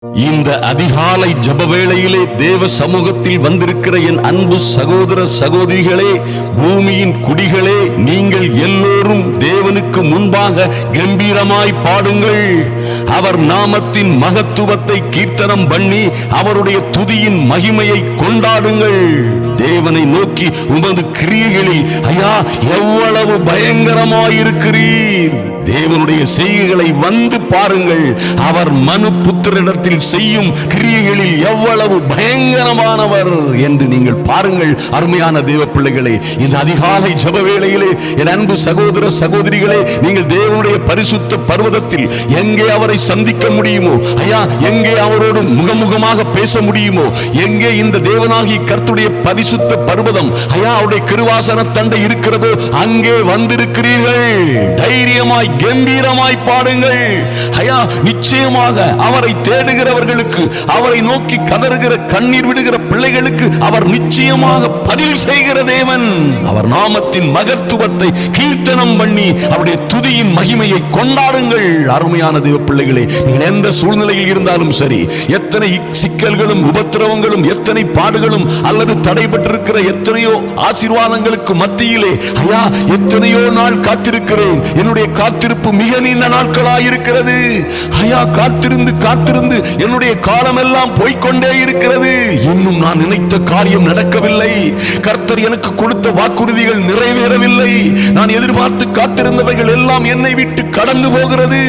இந்த அதிகாலை ஜப வேளையிலே தேவ சமூகத்தில் வந்திருக்கிற என் அன்பு சகோதர சகோதரிகளே, பூமியின் குடிகளே, நீங்கள் எல்லோரும் தேவனுக்கு முன்பாக கம்பீரமாய் பாடுங்கள். அவர் நாமத்தின் மகத்துவத்தை கீர்த்தனம் பண்ணி அவருடைய துதியின் மகிமையை கொண்டாடுங்கள். தேவனை நோக்கி உமது கிரியைகளில் ஐயா எவ்வளவு பயங்கரமாயிருக்கிறீர். தேவனுடைய செய்கைகளை வந்து பாருங்கள். அவர் மனு புத்திரிடத்தில் செய்யும் கிரியைகளில் எவ்வளவு பயங்கரமானவர் என்று நீங்கள் பாருங்கள். அருமையான தேவ பிள்ளைகளே, இந்த அதிகாலை ஜப வேளையிலே என் அன்பு சகோதர சகோதரிகளே, நீங்கள் தேவனுடைய பரிசுத்த பர்வதத்தில் எங்கே அவரை சந்திக்க முடியுமோ, ஐயா எங்கே அவரோடு முகமுகமாக பேச முடியுமோ, எங்கே இந்த தேவனாகி கர்த்தருடைய பரிசுத்த பர்வதம் ஐயா அவருடைய கிருவாசன தண்டை இருக்கிறதோ அங்கே வந்திருக்கிறீர்கள். தைரியமாய் கம்பீரமாய் பாடுங்கள். ஐயா நிச்சயமாக அவரை தேடுகிறவர்களுக்கு, அவரை நோக்கி கதறுகிற கண்ணீர் விடுகிற பிள்ளைகளுக்கு அவர் நிச்சயமாக பதில் செய்கிற தேவன். அவர் நாமத்தின் மகத்துவத்தை கீர்த்தனம் பண்ணி அவருடைய துதியின் மகிமையை கொண்டாடுங்கள். அருமையான தேவ பிள்ளைகளே, நீங்கள் எந்த சூழ்நிலையில் இருந்தாலும் சரி, எத்தனை சிக்கல்களும் உபத்திரவங்களும் எத்தனை பாடுகளும் அல்லது தடைபட்டிருக்கிற எத்தனையோ ஆசீர்வாதங்களுக்கு மத்தியிலே ஐயா எத்தனையோ நாள் காத்திருக்கிறேன். என்னுடைய காத்திருப்பு மிக நீண்ட நாட்களாயிருக்கிறது. ஐயா காத்திருந்து காத்திருந்து என்னுடைய காலம் எல்லாம் போய்கொண்டே இருக்கிறது. இன்னும் நான் நினைத்த காரியம் நடக்கவில்லை. கர்த்தர் எனக்கு கொடுத்த வாக்குறுதிகள் நிறைவேறவில்லை. நான் எதிர்பார்த்து காத்திருந்தவைகள் எல்லாம் என்னை விட்டு கடந்து போகிறது.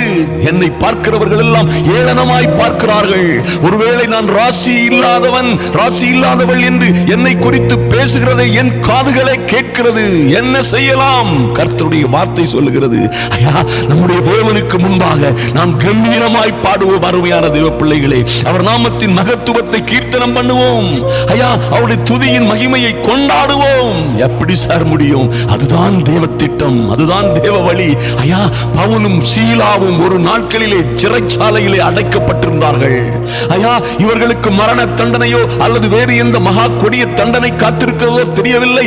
என்னை பார்க்கிறவர்கள் எல்லாம் ஏளனமாய் பார்க்கிறார்கள். ஒருவேளை நான் ராசி இல்லாதவன், ராசி இல்லாதவள் என்று என்னை குறித்து பேசுகிறதை என் காதுகளை கேட்கிறது. என்ன செய்யலாம்? கர்த்தருடைய வார்த்தை சொல்லுகிறது, ஐயா நம்முடைய தேவனுக்கு முன்பாக நாம் கம்பீரமாய் பாடுவோம். அருமையான தேவ பிள்ளைகளே, அவர் நாமத்தின் மகத்துவத்தை கீர்த்தனம் பண்ணுவோம். ஐயா அவருடைய துதியின் மகிமையை கொண்டாடுவோம். எப்படி சார் முடியும்? அதுதான் தேவ திட்டம், அதுதான் தேவ வழி. ஐயா பவுலும் சீலாவும் ஒரு நாட்களிலே சிறைச்சாலையிலே அடைக்கப்பட்டிருந்தார்கள். ஐயா இவர்களுக்கு மரண தண்டனையோ அல்லது வேறு எந்த மகா கொடிய தண்டனை காத்திருக்கிறதோ தெரியவில்லை.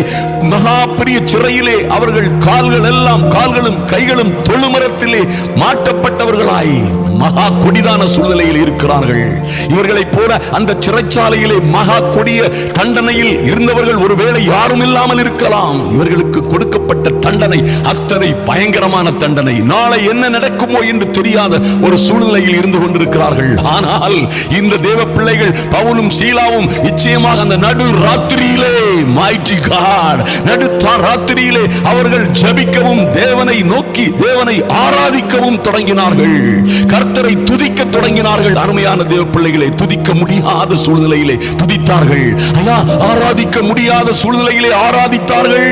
மகா பெரிய சிறையிலே அவர்கள் கால்களும் கைகளும் தொழுமரத்திலே மாட்டப்பட்டவர்களாய் மகா கொடிதான சூழ்நிலையில் இருக்கிறார்கள். இவர்களை போல அந்த சிறைச்சாலையிலே மகா கொடிய தண்டனையில் இருந்தவர்கள் ஒருவேளை யாரும் இல்லாமல் இருக்கலாம். இவர்களுக்கு கொடுக்கப்பட்ட தண்டனை அத்தனை பயங்கரமான தண்டனை. நாளை என்ன நடக்குமோ என்று தெரியாத ஒரு சூழ்நிலையில் இருந்து கொண்டிருக்கிறார்கள். ஆனால் இந்த தேவ பிள்ளைகள் பவுலும் சீலாவும் நிச்சயமாக அந்த நடு ராத்திரியிலே நடு ராத்திரியிலே அவர்கள் ஜெபிக்கவும் தேவனை நோக்கி தேவனை ஆராதிக்கவும் தொடங்கினார்கள். கர்த்தரை துதிக்க தொடங்கினார்கள். அருமையான தேவ பிள்ளைகளை, துதிக்க முடியாத சூழ்நிலையிலே துதித்தார்கள். ஐயா ஆராதிக்க முடியாத சூழ்நிலையிலே ஆராதித்தார்கள்.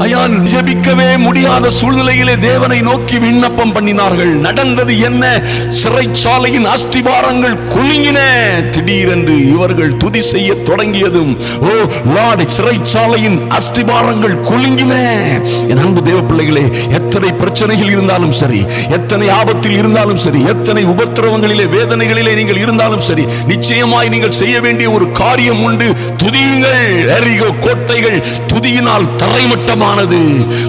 ஐயா ஜெபிக்கவே முடியாத சூழ்நிலையிலே தேவனை நோக்கி விண்ணப்பம் பண்ணினார்கள். நடந்தது என்ன? சிறைச்சாலையின் அஸ்திபாரங்கள் குலுங்கின. திடீரென்று இவர்கள் துதி செய்ய தொடங்கியதும் ஓ லார்ட், சிறைச்சாலையின் அஸ்திபாரங்கள் குலுங்கின. என் அன்பு தேவ பிள்ளைகளே, எத்தனை பிரச்சனைகள் இருந்தாலும் சரி, எத்தனை ஆபத்தில் இருந்தாலும் சரி, எத்தனை உபத்திரவங்களிலே வேதனைகளிலே நீங்கள் இருந்தாலும் சரி, நிச்சயமாய் நீங்கள் செய்ய வேண்டிய ஒரு காரியம் உண்டு. துதியுங்கள். எரிகோ கோட்டைகள் துதியினால் தரைமட்டமானது.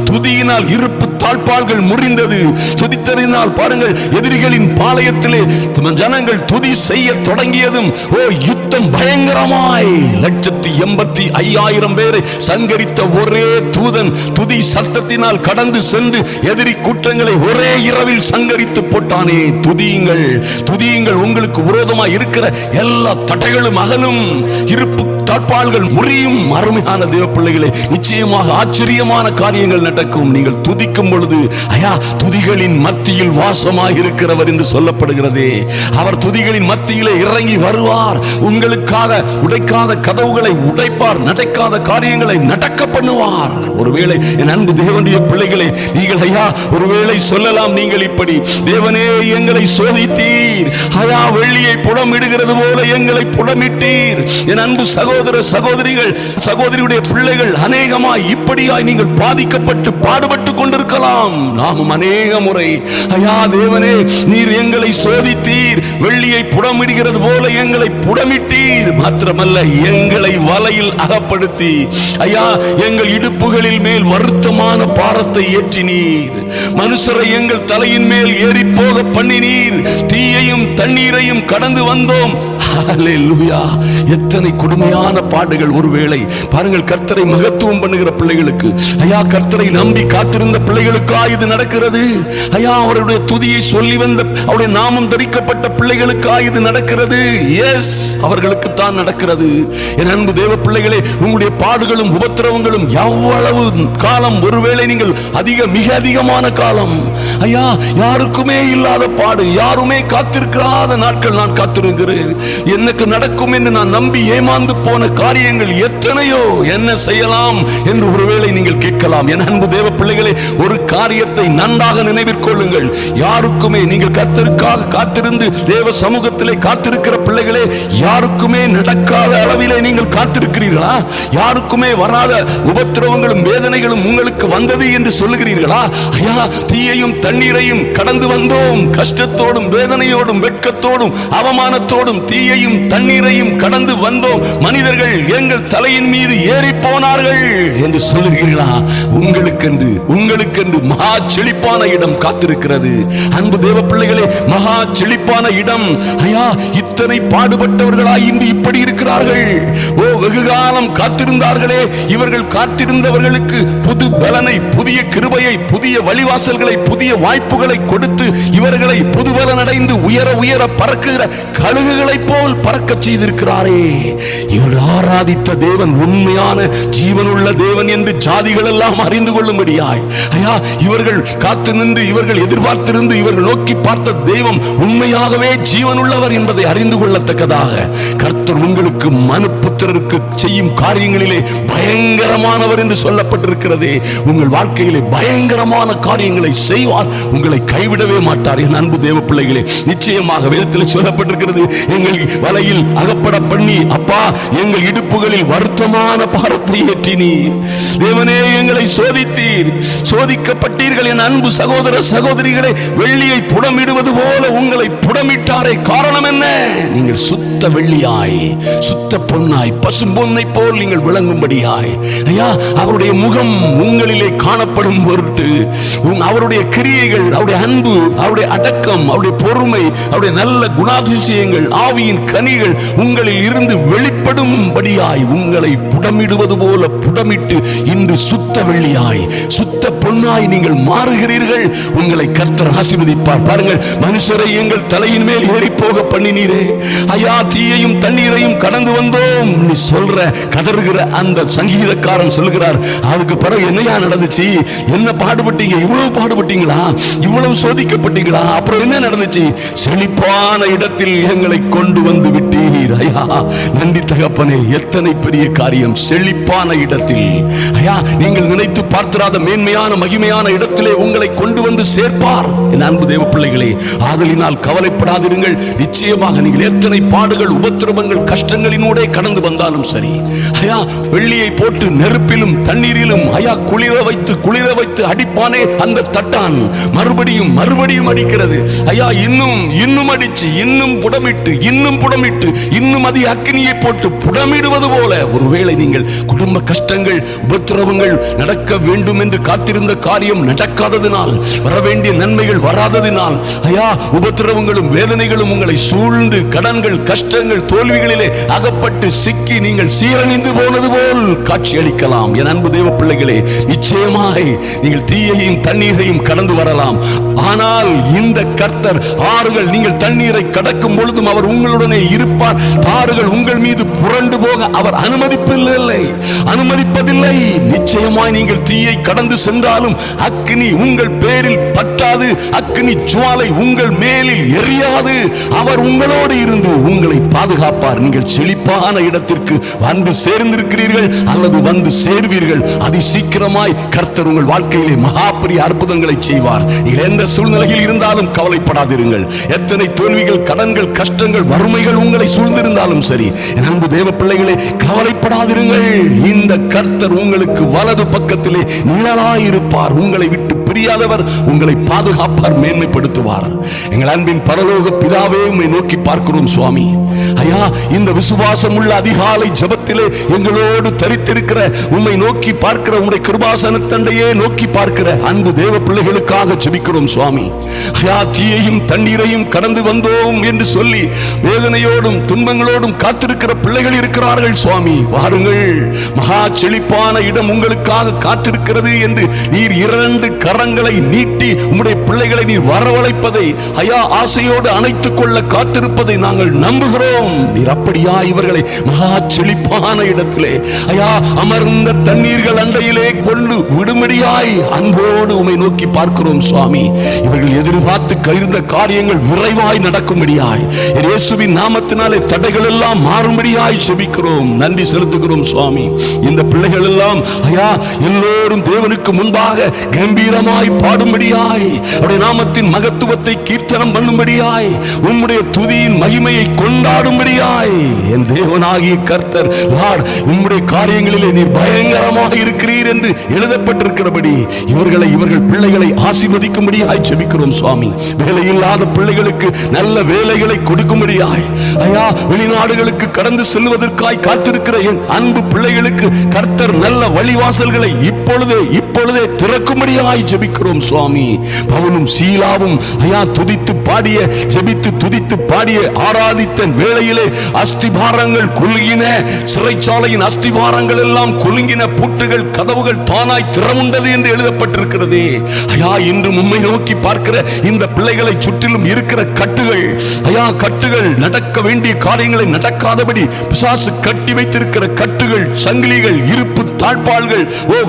துதியினால் இருப்பு தாழ்பாள்கள் முறிந்தது. துதித்ததினால் பாருங்கள், எதிரிகளின் பாளையத்திலே ஜனங்கள் துதி செய்ய தொடங்கியதும் ஓ யுத்தம் பயங்கரமாய் 185,000 பேரை சங்கரித்த ஒரே தூதன் துதி சத்தத்தினால் கடந்து சென்று எதிரி கூட்டங்களை ஒரே இரவில் சங்கரித்து போட்டானே. துதியுங்கள், துதியுங்கள். உங்களுக்கு விரோதமாய் இருக்கிற எல்லா தடைகளும் அகலும், இருப்பு தாழ்பாள்கள் முறியும். அருமையான தேவ பிள்ளைகளே, நிச்சயமாக ஆச்சரியமான காரியங்கள் நடக்கும். நீங்கள் துதிக்கும் பொழுது ஐயா துதிகளின் மத்தியில் வாசமாக இருக்கிறவர் என்று சொல்லப்படுகிறதே. அவர் துதிகளின் மத்தியிலே இறங்கி வருவார். உங்களுக்காக உடைக்காத கதவுகளை உடைப்பார், நடக்காத காரியங்களை நடக்க பண்ணுவார். ஒருவேளை என் அன்பு தேவனுடைய பிள்ளைகளே, நீங்கள் ஐயா ஒருவேளை சொல்லலாம், நீங்கள் இப்படி, தேவனே எங்களை சோதித்தீர், ஐயா வெள்ளியை புடமிடுகிறது போல எங்களை புடமிட்டீர். என் அன்பு சகோதர சகோதரிகள், சகோதரியுடைய பிள்ளைகள் அநேகமாய் இப்படியாய் நீங்கள் பாதிக்கப்பட்டு பாடுபட்டு கொண்டிருக்கலாம். இருக்கலாம். நாமும் அநேக முறை ஐயா தேவனே, நீர் எங்களை சோதித்தீர், வெள்ளியை புடமிடுகிறது போல எங்களை புடமிட்டீர். மாத்திரமல்ல, எங்களை வலையில் அகப்படுத்தி ஐயா எங்கள் இடுப்புகளில் மேல் வருத்தமான பாரத்தை ஏற்றினீர். மனுஷரை எங்கள் தலையின் மேல் ஏறி போக பண்ணினீர். தீயையும் தண்ணீரையும் கடந்து வந்தோம். ஹல்லேலூயா. எத்தனை கொடுமையான பாடுகள். ஒருவேளை பாருங்கள், கர்த்தரை மகத்துவம் பண்ணுகிற பிள்ளைகளுக்கு, ஐயா கர்த்தரை நம்பி காத்திருந்த பிள்ளைகளுக்கா இது நடக்கிறது? ஐயா அவருடைய துதியை சொல்லி வந்த, அவருடைய நாமம் தரிக்கப்பட்ட பிள்ளைகளுக்கா இது நடக்கிறது? எஸ், அவர்களுக்கு தான் நடக்கிறது. என் அன்பு தேவ பிள்ளைகளே, உங்களுடைய பாடுகளும் உபத்திரவங்களும் எவ்வளவு காலம்? ஒருவேளை நீங்கள் மிக அதிகமான காலம். ஐயா யாருக்குமே இல்லாத பாடு, யாருமே காத்திருக்காத நாட்கள் நான் காத்திருக்கிறேன். எனக்கு நடக்கும் என்று நான் நம்பி ஏமாந்து போன காரியங்கள் எத்தனையோ. என்ன செய்யலாம் என்று ஒருவேளை நீங்கள் கேட்கலாம். என் அன்பு தேவ பிள்ளைகளே, ஒரு காரியத்தை நன்றாக நினைவிற்கொள்ளுங்கள். யாருக்குமே, நீங்கள் கர்த்தருக்காக காத்திருந்து தேவ சமூகத்திலே காத்திருக்கிற பிள்ளைகளே, யாருக்குமே நடக்காத அளவிலே நீங்கள் காத்திருக்கிறீர்களா? யாருக்குமே வராத உபத்திரவங்களும் வேதனைகளும் உங்களுக்கு வந்தது என்று சொல்லுகிறீர்களா? ஐயா தீயையும் தண்ணீரையும் கடந்து வந்தோம். கஷ்டத்தோடும் வேதனையோடும் வெட்கத்தோடும் அவமானத்தோடும் தீயையும் தண்ணீரையும் கடந்து வந்தோம். மனிதர்கள் எங்கள் தலையின் மீது ஏறி போனார்கள் என்று சொல்லுகிறீர்களா? உங்களுக்கென்று மகா செழிப்பான இடம் காத்திருக்கிறது. அன்பு தேவ பிள்ளைகளே, மகா செழிப்பான இடம். ஐயா இத்தனை பாடுபட்டவர்களாய் இன்று இப்படி இருக்கிறார்கள். ஓ, வெகு காலம் காத்திருந்தார்களே, இவர்கள் காத்திருந்தவர்களுக்கு புது பலனை, புதிய கிருபையை, புதிய வழிவாசல்களை, புதிய வாய்ப்புகளை கொடுத்து இவர்களை புதுபலன் அடைந்து உயர உயர பறக்குகிற கழுகுகளை போல் பறக்க செய்திருக்கிறாரே. இவர்கள் ஆராதித்த தேவன் உண்மையான ஜீவனுள்ள தேவன் என்று ஜாதிகள் எல்லாம் அறிந்து கொள்ளும்படியாய், ஐயா இவர்கள் காத்து நின்று, இவர்கள் எதிர்பார்த்திருந்து, இவர்கள் நோக்கி பார்த்த தெய்வம் உண்மையாகவே ஜீவனுள்ளவர் என்பதை அறிந்து கொள்ளத்தக்கதாக கர்த்தர் உங்களுக்கு மனுப்புத்திரருக்கு செய்யும் காரியங்களிலே பயங்கரமானவர் என்று சொல்லப்பட்டிருக்கிறதே. உங்கள் வாழ்க்கையிலே பயங்கரமான காரியங்களை செய்வார். உங்களை கைவிடவே மாட்டார். என் அன்பு தேவ பிள்ளைகளே, நிச்சயமாக வேதத்தில் சொல்லப்பட்டிருக்கிறது, எங்கள் வலையில் அகப்பட பண்ணி அப்பா எங்கள் இடுப்புகளில் வருத்தமான பாரத்தை ஏற்றினீர். தேவனே, எங்களை சோதித்தீர், சோதிக்கப்பட்டீர்கள். என் அன்பு சகோதர சகோதரிகளை, வெள்ளியை புடமிடுவது போல உங்களை புடமிட்டாரே. காரணம் என்ன? நீங்கள் சுத்த வெள்ளியாய், சுத்த பொன்னாய், பசும் பொன்னை போல் நீங்கள் விளங்கும்படியாய், ஐயா அவருடைய முகம் உங்களிலே காணப்படும் பொருட்டு அவருடைய கிரியைகள், அவருடைய அன்பு, அவருடைய அடக்கம், அவருடைய பொறுமை, அவருடைய நல்ல குணாதிசயங்கள், ஆவியின் கனிகள் உங்களில் இருந்து வெளிப்படும்படியாய் உங்களை புடமிடுவது போல புடமிட்டு இன்று சுத்த வெள்ளியாய், சுத்த பொன்னாய் நீங்கள் மாறுகிறீர்கள். உங்களை கர்த்தர் ஆசீர்வதிப்பார். பாருங்கள், மனுஷரை எங்கள் தலையின் மேல் ஏறி போக பண்ணினீரே. ஐயா தீயையும் தண்ணீரையும் கடந்து வந்தோம் நீ சொல்ற, கதறுகிற அந்த சங்கீதக்காரன் சொல்லுகிறார், அதுக்கு பிறகு என்னையா நடந்துச்சு? என்ன பாடுபட்டீங்க? இவ்வளவு பாடுபட்டீங்களா? இவ்வளவு சோதிக்கப்பட்டீங்களா? அப்புறம் என்ன நடந்துச்சு? செழிப்பான இடத்தில் எங்களை கொண்டு வந்து விட்டீர். ஐயா நன்றி தகப்பனே. எத்தனை பெரிய காரியம்! செழிப்பான இடத்தில், ஐயா நீங்கள் நினைத்து பார்த்திராத மேன்மையான மகிமையான இடத்திலே உங்களை கொண்டு வந்து சேர்ப்பார். என் அன்பு தேவ பிள்ளைகளே, ஆதலினால் கவலைப்படாதிருங்கள். நிச்சயமாக நீங்கள் எத்தனை பாடுகள், உபத்திரவங்கள், கஷ்டங்களினூடே கடந்து வந்தாலும் சரி, ஐயா வெள்ளியை போட்டு நெருப்பிலும் தண்ணீரிலும் ஐயா குளிர வைத்து அடிப்பானே அந்த தட்டான், மறுபடியும் மறுபடியும் அடிக்கிறது. ஐயா இன்னும் அடிச்சு, இன்னும் புடமிட்டு, இன்னும் அதி அக்கினியை போட்டு புடமிடுவது போல, ஒருவேளை நீங்கள் குடும்ப கஷ்டங்கள், உபத்திரவங்கள் நடக்க வேண்டும் என்று காத்திருந்த காரியம் நடக்காததினால், வரவேண்டிய நன்மைகள் வராததினால், ஐயா உபத்திரவங்களும் வேதனைகளும் உங்களை சூழ்ந்து, கடன்கள், கஷ்டங்கள், தோல்விகளிலே அகப்பட்டு சிக்கி நீங்கள் சீரணிந்து போனது போல் காட்சி அளிக்கலாம். என் அன்பு தேவ பிள்ளைகளே, நிச்சயமாக நீங்கள் தீயையும் தண்ணீரையும் கடந்து வரலாம். ஆனால் இந்த கர்த்தர், ஆறுகள் நீங்கள் தண்ணீரை கடக்கும் பொழுதும் அவர் உங்களுடனே இருப்பார். தாறுகள் உங்கள் மீது புரண்டு போக அவர் அனுமதிப்பதில்லை. நிச்சயமாய் நீங்கள் தீயை கடந்து சென்றாலும் அக்கினி உங்கள் பேரில் பற்றாது, அக்கினி ஜுவாலை உங்கள் மேலில் எரியாது. அவர் உங்களோடு இருந்து உங்களை பாதுகாப்பார். நீங்கள் செழிப்பான இடத்திற்கு வந்து சேர்ந்திருக்கிறீர்கள் அல்லது வந்து சேர்வீர்கள். அதி சீக்கிரமாய் கர்த்தர் உங்கள் வாழ்க்கையிலே மகாபெரிய அற்புதங்களை செய்வார். நீங்கள் எந்த சூழ்நிலையில் இருந்தாலும் கவலைப்படாதிருங்கள். எத்தனை தோல்விகள், கடன்கள், கஷ்டங்கள், வறுமைகள் உங்களை சூழ்ந்திருந்தாலும் சரி, என் அன்பு தேவ பிள்ளைகளே கவலைப்படாதிருங்கள். இந்த கர்த்தர் உங்களுக்கு வலது பக்கத்திலே நிழலாயிருப்பார். உங்களை விட்டு முடியாதவர் உங்களை பாதுகாப்பார், மேன்மைப்படுத்துவார். எங்கள் அன்பின் பரலோக பிதாவே, உம்மை நோக்கி பார்க்கிறோம் சுவாமி. ஐயா, இந்த விசுவாசம் உள்ள அதிகாலை ஜெபத்திலே எங்களோடு தரித்திருக்கிற, உம்மை நோக்கி பார்க்கிற, உம்முடைய கிருபாசன தண்டையே நோக்கி பார்க்கிற அன்பு தேவ பிள்ளைகளுக்காக ஜெபிக்கிறோம் சுவாமி. ஐயா, தீயையும் தண்ணீரையும் கடந்து வந்தோம் என்று சொல்லி வேதனையோடும் துன்பங்களோடும் காத்திருக்கிற பிள்ளைகள் இருக்கிறார்கள் சுவாமி. வாருங்கள், மகா செழிப்பான இடம் உங்களுக்காக காத்திருக்கிறது என்று நீர் 2 கரங்களை நீட்டி உம்முடைய பிள்ளைகளை நீர் வரவழைப்பதை, ஐயா, ஆசையோடு அணைத்துக் கொள்ள காத்திருப்பதை நாங்கள் நம்புகிறோம். நீர் அப்படியா இவர்களை மகா செழிப்பான இடத்திலே, ஐயா, அமர்ந்த தண்ணீர்கள் அண்டையிலே கொண்டு விடுமடியாய் அன்போடு உம்மை நோக்கி பார்க்கிறோம் சுவாமி. இவர்கள் எதிர்பார்த்து கருந்த காரியங்கள் விரைவாய் நடக்கும்படியாய் இயேசுவின் நாமத்தினாலே தடைகள் எல்லாம் மாறும்படியாய் ஜெபிக்கிறோம். நன்றி செலுத்துகிறோம் சுவாமி. இந்த பிள்ளைகள் எல்லாம், ஐயா, எல்லோரும் தேவனுக்கு முன்பாக கம்பீரமாய் பாடும்படியாய், அவருடைய நாமத்தின் மகத்துவத்தை கீர்த்தனம் பண்ணும்படியாய், உம்முடைய துதியின் மகிமையை கொண்டாடும்படியாய், என் தேவனாகிய கர்த்தர், உம்முடைய காரியங்களிலே நீர் பயங்கரமாக இருக்கிறீர் என்று எழுதப்பட்டிருக்கிறபடி இவர்கள் பிள்ளைகளை ஆசீர்வதிக்கும்படியாய் ஜெபிக்கிறோம் சுவாமி. வேலையில்லாத பிள்ளைகளுக்கு நல்ல வேலைகளை கொடுக்கும்படியாய், ஐயா, வெளிநாடுகளுக்கு கடந்து செல்வதற்காய் காத்திருக்கிற என் அன்பு பிள்ளைகளுக்கு கர்த்தர் நல்ல வழிவாசல்களை இப்பொழுதே திறக்கும்படியாய் ஜெபிக்கிறோம் சுவாமி. பவுலும் சீலாவும், ஐயா, துதித்து பாடிய, ஜெபித்து துதித்து பாடிய, ஆராதித்த வேளையிலே அஸ்திபாரங்கள் குலுங்கின, சிறைச்சாலையின் அஸ்திபாரங்கள் எல்லாம் குலுங்கின, பூட்டுகள் கதவுகள் தானாய் திறமுண்டது என்று எழுதப்பட்டிருக்கிறது. ஐயா, இன்று உம்மை நோக்கி பார்க்கிற இந்த பிள்ளைகளை சுற்றிலும் இருக்கிற கட்டுகள், ஐயா, கட்டுகள், நடக்க வேண்டிய காரியங்களை நடக்காதபடி பிசாசு கட்டி வைத்திருக்கிற கட்டுகள், சங்கிலிகள், இருப்பு தாழ்பாள்கள்,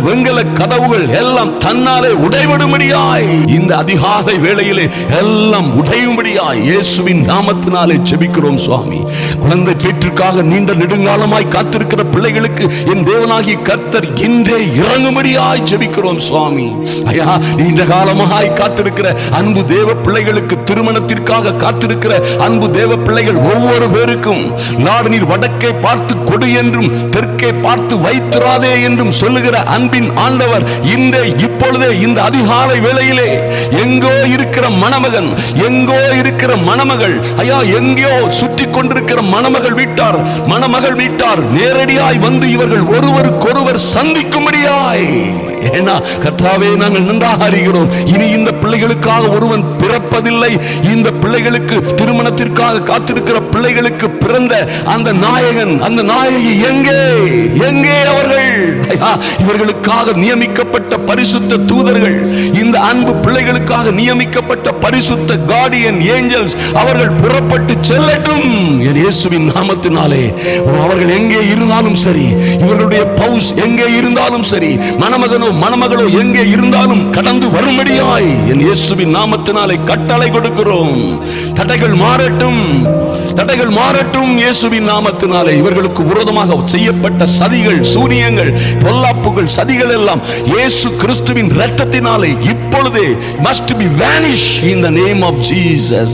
வெங்கல கதவுகள் எல்லாம் தன்னாலே உடைபடும்படியாய் இந்த அதிகாலை வேளையிலே எல்லாம் உடையும்படியாய் இயேசுவின் நாமத்தினாலே ஜெபிக்கிறோம் சுவாமி. குழந்தை பேற்றுக்காக நீண்ட நெடுங்காலமாய் காத்திருக்கிற பிள்ளைகளுக்கு என் தேவனாகிய கர்த்தர் இன்றே இறங்கும்படியாய் ஜெபிக்கிறோம் சுவாமி. ஐயா, நீண்ட காலமாய் காத்திருக்கிற அன்பு தேவ பிள்ளைகளுக்கு, திருமணத்திற்காக காத்திருக்கிற அன்பு தேவ பிள்ளைகள் ஒவ்வொரு பேருக்கும் நாடு நீர் வடக்கே பார்த்து கொடு என்றும் தெற்கே பார்த்து வைத்திராதே என்றும் சொல்லுகிற அன்பின் ஆண்டவர் இன்றே இப்பொழுதே இந்த அதிகாலை வேளையிலே எங்கோ இருக்கிற மணமகன், எங்கோ இருக்கிற மணமகள், ஐயா, எங்கோ சுற்றி கொண்டிருக்கிற மணமகள் வீட்டார் நேரடியாய் வந்து இவர்கள் ஒருவருக்கொருவர் சந்திக்கும்படியாய், ஏன்னா கர்த்தாவே, நாங்கள் நன்றாக அறிகிறோம், இனி இந்த பிள்ளைகளுக்காக ஒருவன் பிறப்பதில்லை. இந்த பிள்ளைகளுக்கு, திருமணத்திற்காக காத்திருக்கிற பிள்ளைகளுக்கு பிறந்த அந்த நாயகன், அந்த நாயகி எங்கே அவர்கள்? இவர்களுக்காக நியமிக்கப்பட்ட பரிசுத்த தூதர்கள், இந்த அன்பு பிள்ளைகளுக்காக நியமிக்கப்பட்ட பரிசுத்த கார்டியன் ஏஞ்சல்ஸ், அவர்கள் புறப்பட்டு செல்லட்டும் என் இயேசுவின் நாமத்தினாலே. அவர்கள் எங்கே இருந்தாலும் சரி, இவர்களுடைய பவுஸ் எங்கே இருந்தாலும் சரி, மணமகளோ எங்கே இருந்தாலும் கடந்து வரும்படியாய் என் இயேசுவின் நாமத்தினாலே கட்டளை கொடுக்கிறோம். தடைகள் மாறட்டும் இயேசுவின் நாமத்தினாலே. இவர்களுக்கு விரோதமாக செய்யப்பட்ட சதிகள், சூனியங்கள், பொல்லாப்புகள், சதிகள் எல்லாம் இயேசு கிறிஸ்துவின் இரத்தத்தினாலே இப்பொழுதே must be vanish in the name of Jesus.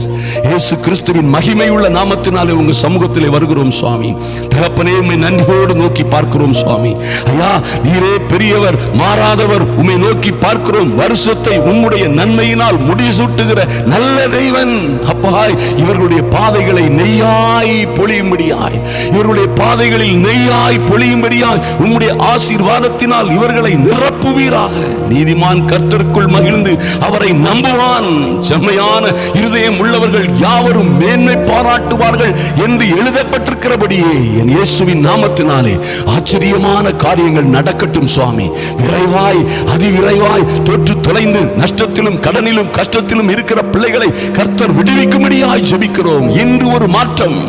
இயேசு கிறிஸ்துவின் மகிமையுள்ள நாமத்தினாலே உங்க சமூகத்திலே வருகிறோம் சுவாமி. தகப்பனே, உம்மை நன்றியோடு நோக்கி பார்க்கிறோம் சுவாமி. ஐயா, நீரே பெரியவர், மாறாதவர், உம்மை நோக்கி பார்க்கிறோம். வருஷத்தை உம்முடைய நன்மையினால் முடிசூட்டுகிற நல்ல தெய்வன். அப்பாய், இவர்களுடைய பாதைகளை நெய்யாய் பொழியும்படியாய், இவர்களுடைய பாதைகளில் நெய்யாய் பொழியும்படியாய் உம்முடைய ஆசீர்வாதத்தினால் இவர்களை நிரப்புவீராக. நீதிமான் கர்த்தருக்குள் மகிழ்ந்து அவரை நம்புவான். செம்மையான இருதயம் உள்ளவர்கள் யாவரும் மேன்மை பாராட்டுவார்கள் என்று எழுதப்பட்டிருக்கிறபடியே என் இயேசுவின் நாமத்தினாலே ஆச்சரியமான காரியங்கள் நடக்கட்டும் சுவாமி. விரைவாய், அதிவிரைவாய் தொற்று தொலைந்து நஷ்டத்திலும் கடனிலும் கஷ்டத்திலும் இருக்கிற பிள்ளைகளை கர்த்தர் விடுவிக்கும்படியாய் ஜெபிக்கிறோம். இன்று ஒரு மாற்றம்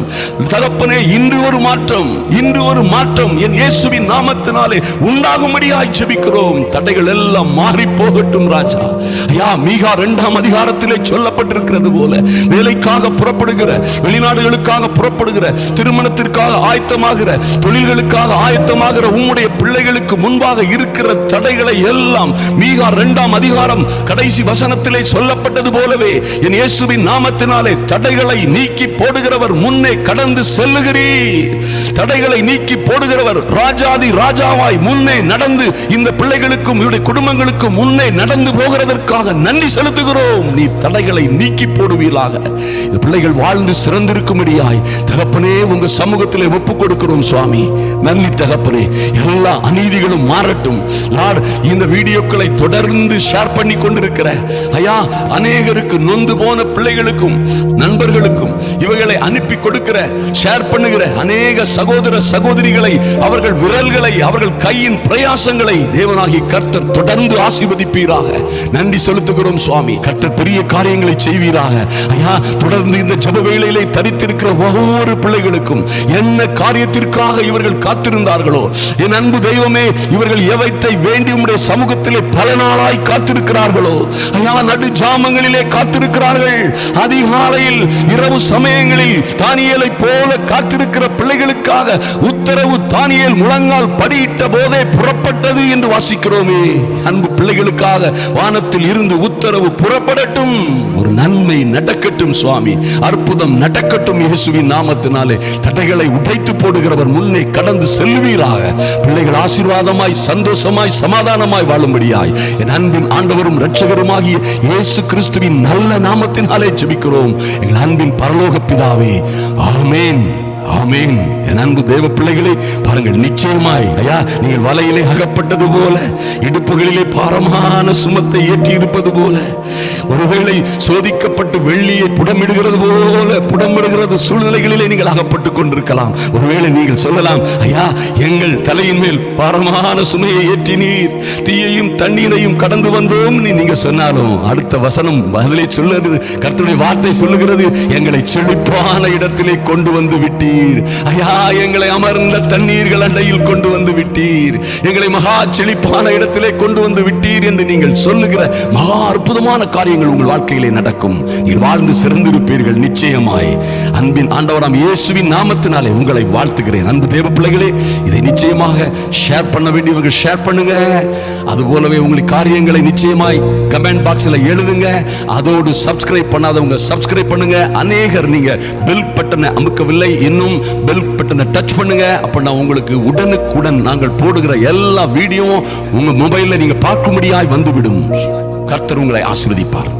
தகப்பனே, இன்று ஒரு மாற்றம் என் இயேசுவின் நாமத்தினாலே உண்டாகும்படியாய் ஜெபிக்கிறோம். தடைகள் எல்லாம் மாறி போகட்டும் ராஜா. ஐயா, மீகா 2ஆம் அதிகாரத்திலே சொல்லப்பட்டிருக்கிறது போல, வேலைக்காக புறப்படுகிற, வெளிநாடுகளுக்காக புறப்படுகிற, திருமணத்திற்காக ஆயத்தமாகிற, தொழில்களுக்காக ஆயத்தமாகிற உம்முடைய பிள்ளைகளுக்கு முன்பாக இருக்கிற தடைகள் தடைகளை எல்லாம் மீகா 2ஆம் அதிகாரம் கடைசி வசனத்திலே சொல்லப்பட்டது போலவே என் இயேசுவின் நாமத்தினாலே தடைகளை நீக்கி போடுகிறவர் முன்னே கடந்து செல்லுகிறீர். தடைகளை நீக்கி போடுகிறவர் ராஜாதி ராஜாவாய் முன்னே நடந்து இந்த பிள்ளைகளுக்கும் இவருடைய குடும்பங்களுக்கும் முன்னே நடந்து போகிறதற்காக நன்றி செலுத்துகிறோம். நீ தடைகளை நீக்கி போடுவீர்களாக. இந்த பிள்ளைகள் வாழ்ந்து சிறந்திருக்கும்படியாய் தகப்பனே உங்க சமூகத்திலே ஒப்புக் கொடுக்கிறோம் சுவாமி. நன்றி தகப்பனே. எல்லா அநீதிகளும் மாறட்டும். லார்ட், இந்த வீடியோக்களை தொடர்ந்து ஷேர் பண்ணி கொண்டிருக்கிற ஐயா அநேகருக்கு நொந்து போன பிள்ளைகளுக்கும் நண்பர்களுக்கும் இவைகளை அனுப்பி கொடுக்கிற ஷேர் பண்ணுகிற அநேக சகோதர சகோதரிகளை, அவர்கள் விரல்களை, அவர்கள் கையின் பிரயாசங்களை தேவனாகி கர்த்தர் தொடர்ந்து ஆசீர்வதிப்பீராக. நன்றி செலுத்துகிறோம் சுவாமி. கர்த்தர் பெரிய காரியங்களை செய்வீராக. ஐயா, தொடர்ந்து இந்த ஜெப வேளையிலே தரித்திருக்கிற ஒவ்வொரு பிள்ளைகளுக்கும் என்ன காரியத்திற்காக இவர்கள் காத்திருந்தார்களோ, என் அன்பு தெய்வமே, இவர்கள் எவற்றை வேண்டி உம்முடைய சமூகத்திலே பல நாளாய் காத்திருக்கிறார்களோ, ஐயா நடு ஜாமங்களிலே காத்திருக்கிறார்கள். அதிகாலையில் இரவு சமயங்களில் தானியேலை போல காத்திருக்கிற பிள்ளைகளுக்காக உத்தரவு தானியேல் முழங்கால் படியிட்ட போதே புறப்பட்டது என்று வாசிக்கிறோமே. அன்பு பிள்ளைகளுக்காக வானத்தில் இருந்து உத்தரவு புறப்படட்டும். ஒரு நன்மை நடக்கட்டும் சுவாமி. அற்புதம் நடக்கட்டும் இயேசுவின் நாமத்தினாலே. தடைகளை உடைத்து போடுகிறவர் முன்னே கடந்து செல்வீராக. பிள்ளைகள் ஆசீர்வாதமாய் சந்தோஷமாய் சமாதானமாய் வாழும்படியாய் என் அன்பின் ஆண்டவரும் இரட்சகருமாகிய இயேசு கிறிஸ்துவின் நல்ல நாமத்தினாலே ஜெபிக்கிறோம் எங்கள் அன்பின் பரலோக பிதாவே. ஆமென், ஆமென். என் அன்பு தேவ பிள்ளைகளை பாருங்கள், நிச்சயமாய் ஐயா நீங்கள் வலையிலே அகப்பட்டது போல, இடுப்புகளிலே பாரமான சுமத்தை ஏற்றி இருப்பது போல, ஒருவேளை சோதிக்கப்பட்டு வெள்ளியை புடமிடுகிறது போல புடமிடுகிறது சூழ்நிலைகளிலே நீங்கள் அகப்பட்டுக் கொண்டிருக்கலாம். ஒருவேளை நீங்கள் சொல்லலாம், ஐயா எங்கள் தலையின் மேல் பாரமான சுமையை ஏற்றினீர், தீயையும் தண்ணீரையும் கடந்து வந்தோம் நீங்க சொன்னாலும் அடுத்த வசனம் பதிலே சொல்லுது. கர்த்தருடைய வார்த்தை சொல்லுகிறது, எங்களை செழிப்பான இடத்திலே கொண்டு வந்து விட்டீர். ஐயா எங்களை அமர்ந்த தண்ணீர்கள் அண்டையில் கொண்டு வந்து விட்டீர், எங்களை மகா செழிப்பான இடத்திலே கொண்டு வந்து விட்டீர் என்று நீங்கள் சொல்லுகிற மகா அற்புதமான காரியங்கள் உங்கள் வாழ்க்கையிலே நடக்கும். நீங்கள் வாழ்ந்து சிறந்திருப்பீர்கள் நிச்சயமாய். அன்பின் ஆண்டவராம் இயேசுவின் நாமத்தினாலே உங்களை வாழ்த்துகிறேன். அன்பு தேவ பிள்ளைகளே, இதை நிச்சயமாக ஷேர் பண்ண வேண்டியவர்கள் ஷேர் பண்ணுங்க. அதுபோலவே உங்களுக்கு காரியங்களை நிச்சயமாய் கமெண்ட் பாக்ஸ்ல எழுதுங்க. அதோடு சப்ஸ்கிரைப் பண்ணாதவங்க சப்ஸ்கிரைப் பண்ணுங்க. அநேகர் நீங்க பெல் பட்டனை அமுக்கவில்லை, இன்னும் பெல் பட்டனை டச் பண்ணுங்க. அப்ப உங்களுக்கு உடனுக்குடன் நாங்கள் போடுகிற எல்லா வீடியோவும் உங்க மொபைல்ல நீங்க பார்க்கும்படியாய் வந்துவிடும். கர்த்தர் உங்களை ஆசீர்வதிப்பார்.